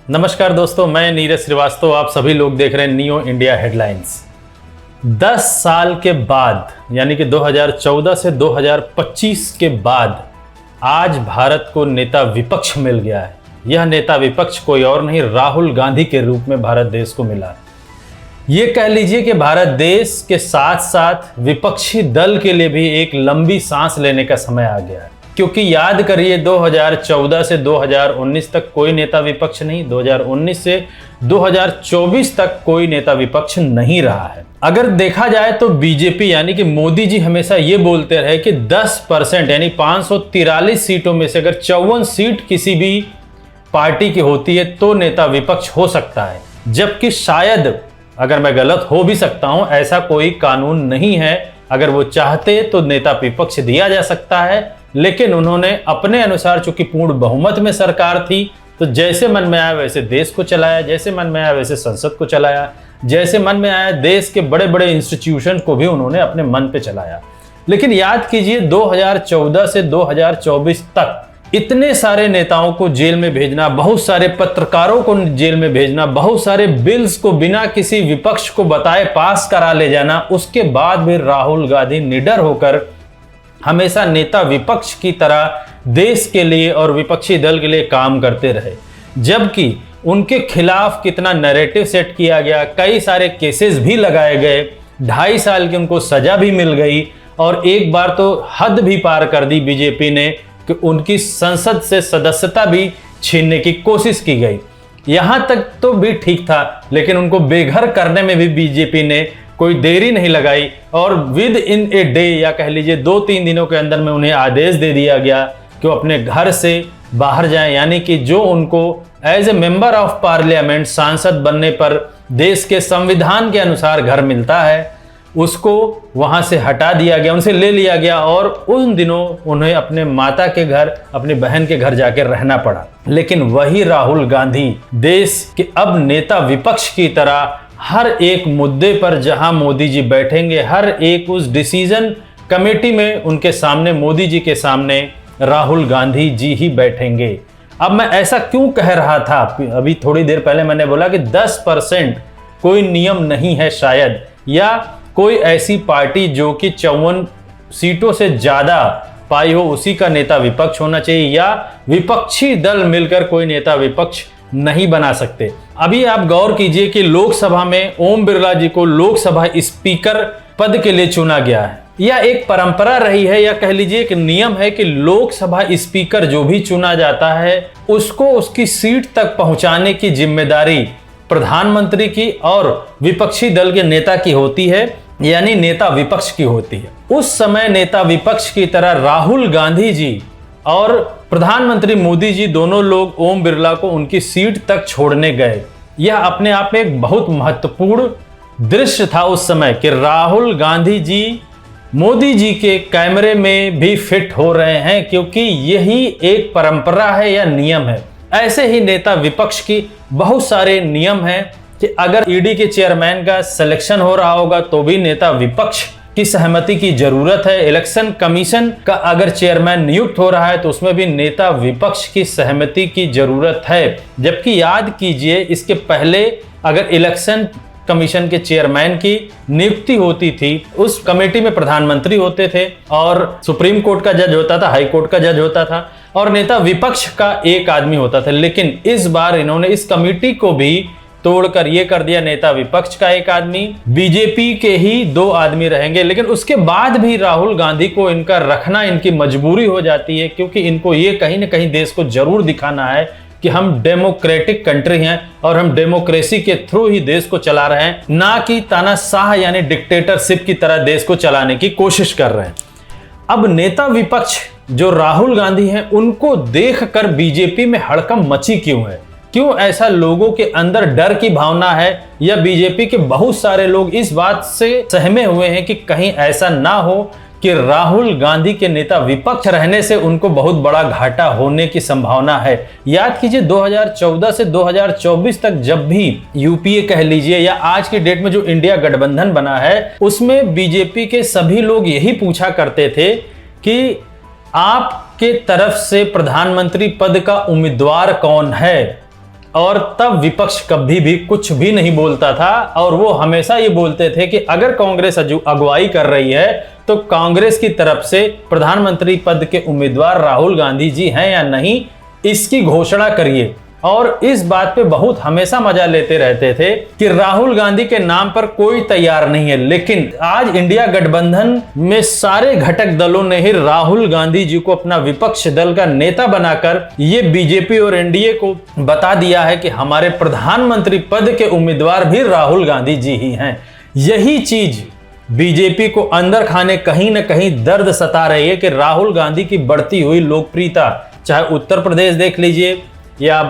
नमस्कार दोस्तों, मैं नीरज श्रीवास्तव। आप सभी लोग देख रहे हैं नियो इंडिया हेडलाइंस। 10 साल के बाद यानी कि 2014 से 2025 के बाद आज भारत को नेता विपक्ष मिल गया है। यह नेता विपक्ष कोई और नहीं, राहुल गांधी के रूप में भारत देश को मिला। ये कह लीजिए कि भारत देश के साथ साथ विपक्षी दल के लिए भी एक लंबी सांस लेने का समय आ गया है, क्योंकि याद करिए 2014 से 2019 तक कोई नेता विपक्ष नहीं, 2019 से 2024 तक कोई नेता विपक्ष नहीं रहा है। अगर देखा जाए तो बीजेपी यानी कि मोदी जी हमेशा ये बोलते रहे कि 10% यानी 543 सीटों में से अगर 54 सीट किसी भी पार्टी की होती है तो नेता विपक्ष हो सकता है, जबकि शायद अगर मैं गलत हो भी सकता हूं, ऐसा कोई कानून नहीं है। अगर वो चाहते तो नेता विपक्ष दिया जा सकता है, लेकिन उन्होंने अपने अनुसार, चूंकि पूर्ण बहुमत में सरकार थी, तो जैसे मन में आया वैसे देश को चलाया, जैसे मन में आया वैसे संसद को चलाया, जैसे मन में आया देश के बड़े बड़े इंस्टीट्यूशन को भी उन्होंने अपने मन पे चलाया। लेकिन याद कीजिए 2014 से 2024 तक इतने सारे नेताओं को जेल में भेजना, बहुत सारे पत्रकारों को जेल में भेजना, बहुत सारे बिल्स को बिना किसी विपक्ष को बताए पास करा ले जाना, उसके बाद भी राहुल गांधी निडर होकर हमेशा नेता विपक्ष की तरह देश के लिए और विपक्षी दल के लिए काम करते रहे। जबकि उनके खिलाफ कितना नैरेटिव सेट किया गया, कई सारे केसेस भी लगाए गए, 2.5 साल की उनको सजा भी मिल गई, और एक बार तो हद भी पार कर दी बीजेपी ने कि उनकी संसद से सदस्यता भी छीनने की कोशिश की गई। यहां तक तो भी ठीक था, लेकिन उनको बेघर करने में भी बीजेपी ने कोई देरी नहीं लगाई, और विद इन ए डे या कह लीजिए 2-3 दिनों के अंदर में उन्हें आदेश दे दिया गया कि वो अपने घर से बाहर जाएं, यानी कि जो उनको as a member of parliament सांसद बनने पर देश के संविधान के अनुसार घर मिलता है, उसको वहां से हटा दिया गया, उनसे ले लिया गया, और उन दिनों उन्हें अपने माता के घर, अपनी बहन के घर जाकर रहना पड़ा। लेकिन वही राहुल गांधी देश के अब नेता विपक्ष की तरह हर एक मुद्दे पर जहां मोदी जी बैठेंगे, हर एक उस डिसीजन कमेटी में उनके सामने, मोदी जी के सामने राहुल गांधी जी ही बैठेंगे। अब मैं ऐसा क्यों कह रहा था, अभी थोड़ी देर पहले मैंने बोला कि 10% कोई नियम नहीं है शायद, या कोई ऐसी पार्टी जो कि 54 सीटों से ज्यादा पाई हो उसी का नेता विपक्ष होना चाहिए, या विपक्षी दल मिलकर कोई नेता विपक्ष नहीं बना सकते। अभी आप गौर कीजिए कि लोकसभा में ओम बिरला जी को लोकसभा स्पीकर पद के लिए चुना गया है। यह एक परंपरा रही है, या कह लीजिए एक नियम है कि लोकसभा स्पीकर जो भी चुना जाता है उसको उसकी सीट तक पहुंचाने की जिम्मेदारी प्रधानमंत्री की और विपक्षी दल के नेता की होती है, यानी नेता विपक्ष की होती है। उस समय नेता विपक्ष की तरह राहुल गांधी जी और प्रधानमंत्री मोदी जी दोनों लोग ओम बिरला को उनकी सीट तक छोड़ने गए। यह अपने आप में एक बहुत महत्वपूर्ण दृश्य था उस समय कि राहुल गांधी जी मोदी जी के कैमरे में भी फिट हो रहे हैं, क्योंकि यही एक परंपरा है या नियम है। ऐसे ही नेता विपक्ष की बहुत सारे नियम हैं कि अगर ईडी के चेयरमैन का सिलेक्शन हो रहा होगा तो भी नेता विपक्ष की सहमति की जरूरत है। इलेक्शन कमीशन का अगर चेयरमैन नियुक्त हो रहा है तो उसमें भी नेता विपक्ष की सहमति की जरूरत है। जबकि याद कीजिए इसके पहले अगर इलेक्शन कमीशन के चेयरमैन की नियुक्ति होती थी, उस कमेटी में प्रधानमंत्री होते थे और सुप्रीम कोर्ट का जज होता था, हाई कोर्ट का जज होता था, और नेता विपक्ष का एक आदमी होता था। लेकिन इस बार इन्होंने इस कमेटी को भी तोड़कर ये कर दिया, नेता विपक्ष का एक आदमी, बीजेपी के ही 2 आदमी रहेंगे। लेकिन उसके बाद भी राहुल गांधी को इनका रखना इनकी मजबूरी हो जाती है, क्योंकि इनको ये कहीं ना कहीं देश को जरूर दिखाना है कि हम डेमोक्रेटिक कंट्री हैं और हम डेमोक्रेसी के थ्रू ही देश को चला रहे हैं, ना कि तानाशाह यानी डिक्टेटरशिप की तरह देश को चलाने की कोशिश कर रहे हैं। अब नेता विपक्ष जो राहुल गांधी हैं, उनको देखकर बीजेपी में हड़कंप मची क्यों है? क्यों ऐसा लोगों के अंदर डर की भावना है, या बीजेपी के बहुत सारे लोग इस बात से सहमे हुए हैं कि कहीं ऐसा ना हो कि राहुल गांधी के नेता विपक्ष रहने से उनको बहुत बड़ा घाटा होने की संभावना है। याद कीजिए 2014 से 2024 तक जब भी यूपीए कह लीजिए या आज की डेट में जो इंडिया गठबंधन बना है, उसमें बीजेपी के सभी लोग यही पूछा करते थे कि आपके तरफ से प्रधानमंत्री पद का उम्मीदवार कौन है, और तब विपक्ष कभी भी कुछ भी नहीं बोलता था और वो हमेशा ये बोलते थे कि अगर कांग्रेस अगुवाई कर रही है तो कांग्रेस की तरफ से प्रधानमंत्री पद के उम्मीदवार राहुल गांधी जी हैं या नहीं, इसकी घोषणा करिए। और इस बात पे बहुत हमेशा मजा लेते रहते थे कि राहुल गांधी के नाम पर कोई तैयार नहीं है। लेकिन आज इंडिया गठबंधन में सारे घटक दलों ने ही राहुल गांधी जी को अपना विपक्ष दल का नेता बनाकर ये बीजेपी और एनडीए को बता दिया है कि हमारे प्रधानमंत्री पद के उम्मीदवार भी राहुल गांधी जी ही हैं। यही चीज बीजेपी को अंदर खाने कहीं ना कहीं दर्द सता रही है कि राहुल गांधी की बढ़ती हुई लोकप्रियता, चाहे उत्तर प्रदेश देख लीजिए या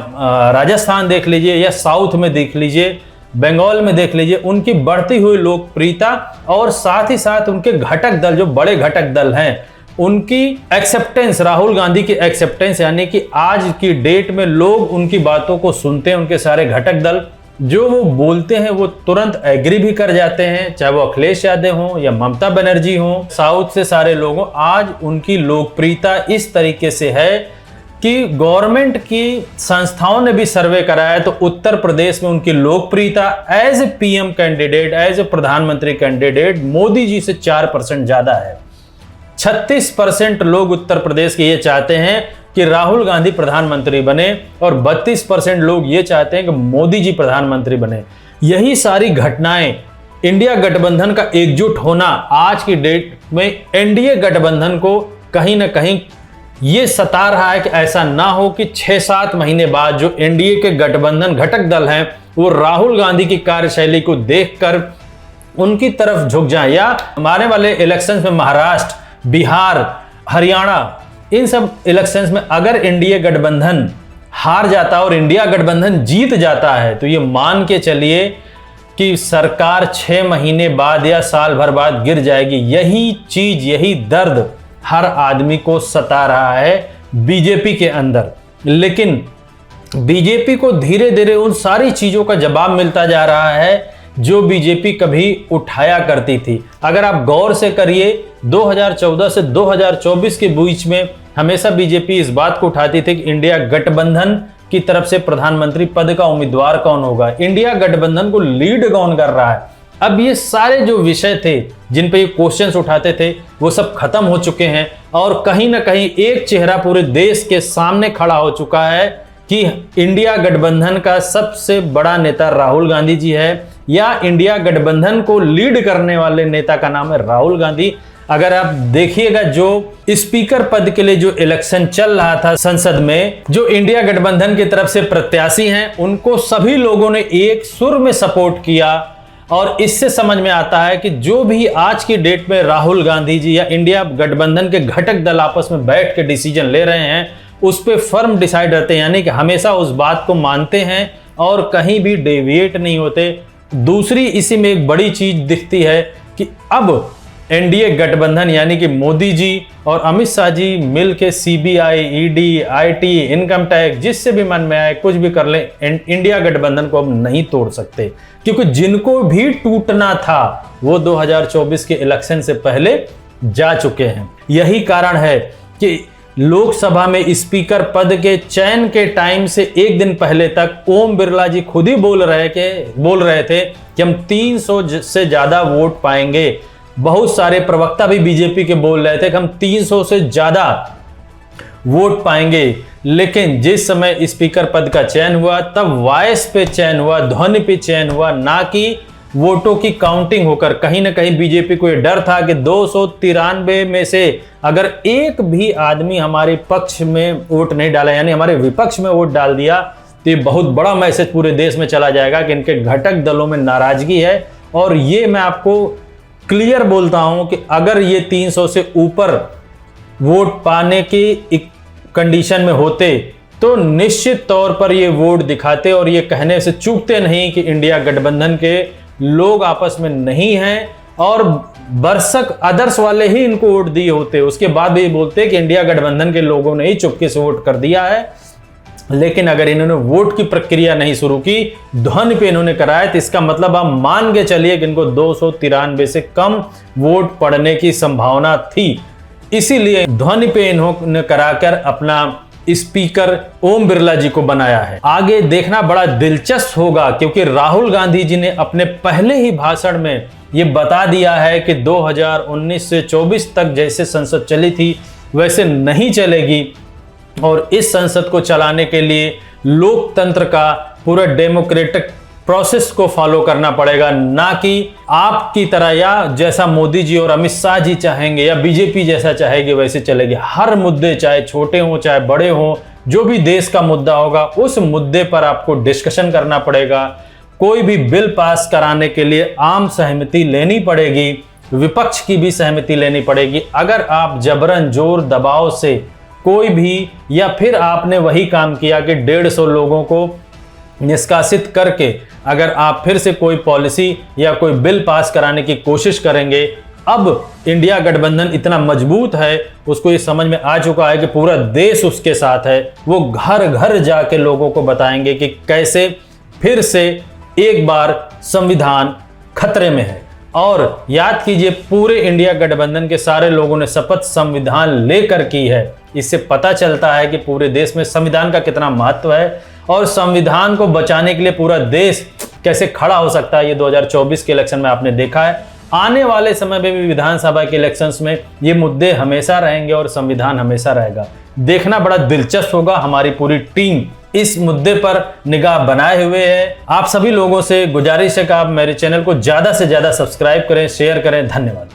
राजस्थान देख लीजिए या साउथ में देख लीजिए, बंगाल में देख लीजिए, उनकी बढ़ती हुई लोकप्रियता और साथ ही साथ उनके घटक दल, जो बड़े घटक दल हैं, उनकी एक्सेप्टेंस, राहुल गांधी की एक्सेप्टेंस, यानी कि आज की डेट में लोग उनकी बातों को सुनते हैं। उनके सारे घटक दल जो वो बोलते हैं वो तुरंत एग्री भी कर जाते हैं, चाहे वो अखिलेश यादव हो या ममता बनर्जी हो, साउथ से सारे लोगों। आज उनकी लोकप्रियता इस तरीके से है कि गवर्नमेंट की संस्थाओं ने भी सर्वे कराया है तो उत्तर प्रदेश में उनकी लोकप्रियता as a PM candidate, as a प्रधानमंत्री कैंडिडेट मोदी जी से 4% ज्यादा है। 36% लोग उत्तर प्रदेश के ये चाहते हैं कि राहुल गांधी प्रधानमंत्री बने और 32% लोग ये चाहते हैं कि मोदी जी प्रधानमंत्री बने। यही सारी घटनाएं, इंडिया गठबंधन का एकजुट होना आज की डेट में एनडीए गठबंधन को कहीं ना कहीं ये सता रहा है कि ऐसा ना हो कि 6-7 महीने बाद जो एनडीए के गठबंधन घटक दल हैं वो राहुल गांधी की कार्यशैली को देखकर उनकी तरफ झुक जाएं, या आने वाले इलेक्शंस में महाराष्ट्र, बिहार, हरियाणा, इन सब इलेक्शंस में अगर एनडीए गठबंधन हार जाता और इंडिया गठबंधन जीत जाता है तो ये मान के चलिए कि सरकार 6 महीने बाद या साल भर बाद गिर जाएगी। यही चीज, यही दर्द हर आदमी को सता रहा है बीजेपी के अंदर। लेकिन बीजेपी को धीरे धीरे उन सारी चीजों का जवाब मिलता जा रहा है जो बीजेपी कभी उठाया करती थी। अगर आप गौर से करिए 2014 से 2024 के बीच में हमेशा बीजेपी इस बात को उठाती थी कि इंडिया गठबंधन की तरफ से प्रधानमंत्री पद का उम्मीदवार कौन होगा, इंडिया गठबंधन को लीड कौन कर रहा है। अब ये सारे जो विषय थे जिन पे ये क्वेश्चंस उठाते थे वो सब खत्म हो चुके हैं और कहीं ना कहीं एक चेहरा पूरे देश के सामने खड़ा हो चुका है कि इंडिया गठबंधन का सबसे बड़ा नेता राहुल गांधी जी है, या इंडिया गठबंधन को लीड करने वाले नेता का नाम है राहुल गांधी। अगर आप देखिएगा जो स्पीकर पद के लिए जो इलेक्शन चल रहा था संसद में, जो इंडिया गठबंधन की तरफ से प्रत्याशी हैं उनको सभी लोगों ने एक सुर में सपोर्ट किया। और इससे समझ में आता है कि जो भी आज की डेट में राहुल गांधी जी या इंडिया गठबंधन के घटक दल आपस में बैठ के डिसीजन ले रहे हैं उस पे फर्म डिसाइड रहते हैं, यानी कि हमेशा उस बात को मानते हैं और कहीं भी डेविएट नहीं होते। दूसरी इसी में एक बड़ी चीज दिखती है कि अब एनडीए गठबंधन यानी कि मोदी जी और अमित शाह जी मिल के CBI, ED, IT, income tax, जिससे भी मन में आए कुछ भी कर ले, इंडिया गठबंधन को अब नहीं तोड़ सकते, क्योंकि जिनको भी टूटना था वो 2024 के इलेक्शन से पहले जा चुके हैं। यही कारण है कि लोकसभा में स्पीकर पद के चयन के टाइम से एक दिन पहले तक ओम बिरला जी खुद ही बोल रहे थे कि हम 300 से ज्यादा वोट पाएंगे। बहुत सारे प्रवक्ता भी बीजेपी के बोल रहे थे कि हम 300 से ज्यादा वोट पाएंगे। लेकिन जिस समय स्पीकर पद का चयन हुआ तब वॉइस पे चयन हुआ, ध्वनि पे चयन हुआ, ना कि वोटों की काउंटिंग होकर। कहीं ना कहीं बीजेपी को यह डर था कि 293 में से अगर एक भी आदमी हमारे पक्ष में वोट नहीं डाला, यानी हमारे विपक्ष में वोट डाल दिया, तो ये बहुत बड़ा मैसेज पूरे देश में चला जाएगा कि इनके घटक दलों में नाराजगी है। और ये मैं आपको क्लियर बोलता हूं कि अगर ये 300 से ऊपर वोट पाने की कंडीशन में होते तो निश्चित तौर पर ये वोट दिखाते और ये कहने से चूकते नहीं कि इंडिया गठबंधन के लोग आपस में नहीं हैं और बरसक अदर्स वाले ही इनको वोट दिए होते। उसके बाद भी बोलते कि इंडिया गठबंधन के लोगों ने ही चुपके से वोट कर दिया है। लेकिन अगर इन्होंने वोट की प्रक्रिया नहीं शुरू की, ध्वनि पे इन्होंने कराया, तो इसका मतलब आप मान के चलिए कि इनको 293 से कम वोट पड़ने की संभावना थी। इसीलिए ध्वनि पे इन्होंने कराकर अपना स्पीकर ओम बिरला जी को बनाया है। आगे देखना बड़ा दिलचस्प होगा, क्योंकि राहुल गांधी जी ने अपने पहले ही भाषण में ये बता दिया है कि 2019 से 24 तक जैसे संसद चली थी वैसे नहीं चलेगी, और इस संसद को चलाने के लिए लोकतंत्र का पूरा डेमोक्रेटिक प्रोसेस को फॉलो करना पड़ेगा, ना कि आपकी तरह या जैसा मोदी जी और अमित शाह जी चाहेंगे या बीजेपी जैसा चाहेगी वैसे चलेगी। हर मुद्दे, चाहे छोटे हों चाहे बड़े हों, जो भी देश का मुद्दा होगा उस मुद्दे पर आपको डिस्कशन करना पड़ेगा। कोई भी बिल पास कराने के लिए आम सहमति लेनी पड़ेगी, विपक्ष की भी सहमति लेनी पड़ेगी। अगर आप जबरन जोर दबाव से कोई भी, या फिर आपने वही काम किया कि 150 लोगों को निष्कासित करके अगर आप फिर से कोई पॉलिसी या कोई बिल पास कराने की कोशिश करेंगे, अब इंडिया गठबंधन इतना मजबूत है, उसको ये समझ में आ चुका है कि पूरा देश उसके साथ है। वो घर घर जाके लोगों को बताएंगे कि कैसे फिर से एक बार संविधान खतरे में है। और याद कीजिए, पूरे इंडिया गठबंधन के सारे लोगों ने शपथ संविधान लेकर की है। इससे पता चलता है कि पूरे देश में संविधान का कितना महत्व है और संविधान को बचाने के लिए पूरा देश कैसे खड़ा हो सकता है। ये 2024 के इलेक्शन में आपने देखा है। आने वाले समय में भी विधानसभा के इलेक्शंस में ये मुद्दे हमेशा रहेंगे और संविधान हमेशा रहेगा। देखना बड़ा दिलचस्प होगा। हमारी पूरी टीम इस मुद्दे पर निगाह बनाए हुए है। आप सभी लोगों से गुजारिश है कि आप मेरे चैनल को ज्यादा से ज्यादा सब्सक्राइब करें, शेयर करें। धन्यवाद।